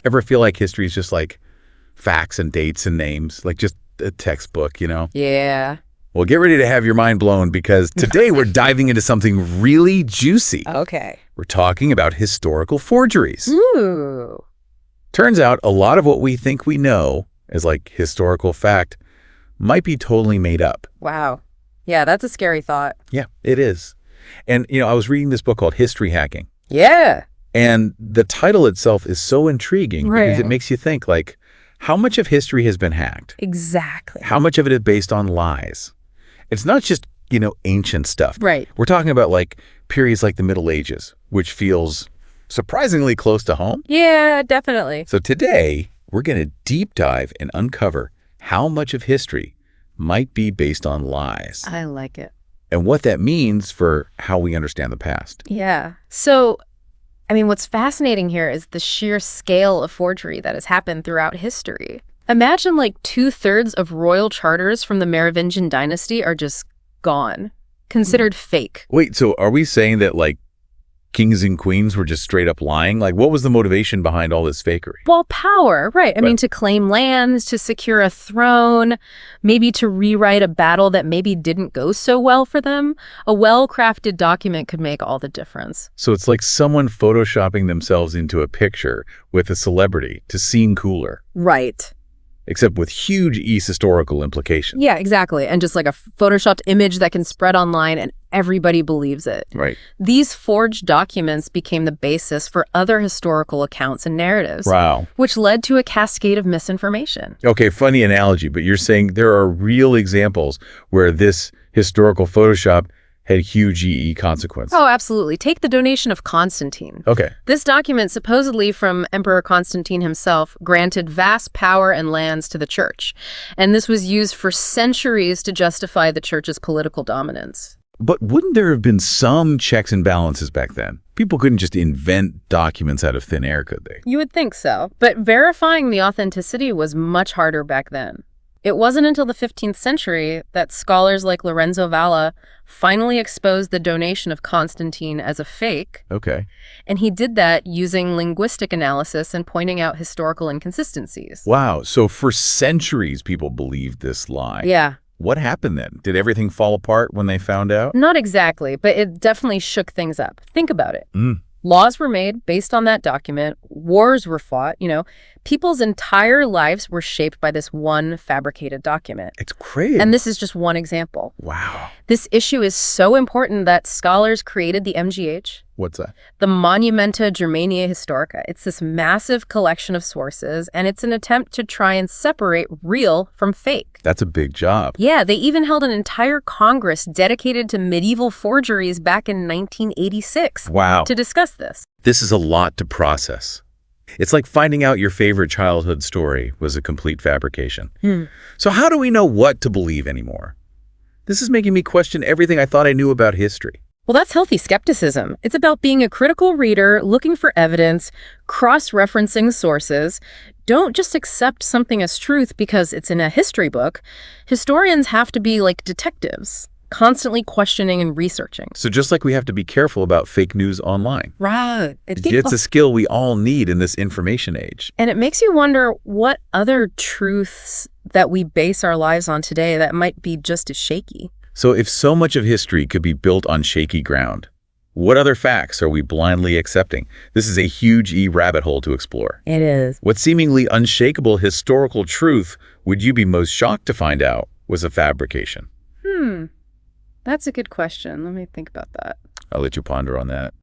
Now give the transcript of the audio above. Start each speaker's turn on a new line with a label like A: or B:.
A: Ever feel like history is just like facts and dates and names, like just a textbook,
B: Yeah.
A: Well, get ready to have your mind blown because today we're diving into something really juicy.
B: Okay.
A: We're talking about historical forgeries.
B: Ooh.
A: Turns out a lot of what we think we know as like historical fact might be totally made up.
B: Wow. Yeah, that's a scary thought.
A: Yeah, it is. And, I was reading this book called History Hacking.
B: Yeah.
A: And the title itself is so intriguing because it makes you think, like, how much of history has been hacked?
B: Exactly.
A: How much of it is based on lies? It's not just, ancient stuff.
B: Right.
A: We're talking about, like, periods like the Middle Ages, which feels surprisingly close to home.
B: Yeah, definitely.
A: So today, we're going to deep dive and uncover how much of history might be based on lies.
B: I like it.
A: And what that means for how we understand the past.
B: Yeah. So, what's fascinating here is the sheer scale of forgery that has happened throughout history. Imagine like 2/3 of royal charters from the Merovingian dynasty are just gone, considered fake.
A: Wait, so are we saying that like kings and queens were just straight up lying? Like what was the motivation behind all this fakery?
B: Well, power, right. To claim lands, to secure a throne, maybe to rewrite a battle that maybe didn't go so well for them. A well-crafted document could make all the difference.
A: So it's like someone photoshopping themselves into a picture with a celebrity to seem cooler.
B: Right.
A: Except with huge historical implications.
B: Yeah, exactly. And just like a photoshopped image that can spread online and everybody believes it.
A: Right.
B: These forged documents became the basis for other historical accounts and narratives.
A: Wow.
B: Which led to a cascade of misinformation.
A: Okay, funny analogy, but you're saying there are real examples where this historical Photoshop had huge EE consequences.
B: Oh, absolutely. Take the donation of Constantine.
A: Okay.
B: This document, supposedly from Emperor Constantine himself, granted vast power and lands to the church. And this was used for centuries to justify the church's political dominance.
A: But wouldn't there have been some checks and balances back then? People couldn't just invent documents out of thin air, could they?
B: You would think so. But verifying the authenticity was much harder back then. It wasn't until the 15th century that scholars like Lorenzo Valla finally exposed the donation of Constantine as a fake.
A: Okay.
B: And he did that using linguistic analysis and pointing out historical inconsistencies.
A: Wow. So for centuries, people believed this lie.
B: Yeah.
A: What happened then? Did everything fall apart when they found out?
B: Not exactly, but it definitely shook things up. Think about it. Laws were made based on that document. Wars were fought. People's entire lives were shaped by this one fabricated document.
A: It's crazy.
B: And this is just one example.
A: Wow.
B: This issue is so important that scholars created the MGH.
A: What's that?
B: The Monumenta Germania Historica. It's this massive collection of sources, and it's an attempt to try and separate real from fake.
A: That's a big job.
B: Yeah, they even held an entire Congress dedicated to medieval forgeries back in 1986.
A: Wow.
B: To discuss this.
A: This is a lot to process. It's like finding out your favorite childhood story was a complete fabrication. So how do we know what to believe anymore? This is making me question everything I thought I knew about history.
B: Well, that's healthy skepticism. It's about being a critical reader, looking for evidence, cross-referencing sources. Don't just accept something as truth because it's in a history book. Historians have to be like detectives, constantly questioning and researching.
A: So just like we have to be careful about fake news online.
B: Right.
A: It's a skill we all need in this information age.
B: And it makes you wonder what other truths that we base our lives on today that might be just as shaky.
A: So if so much of history could be built on shaky ground, what other facts are we blindly accepting? This is a huge rabbit hole to explore.
B: It is.
A: What seemingly unshakable historical truth would you be most shocked to find out was a fabrication?
B: That's a good question. Let me think about that.
A: I'll let you ponder on that.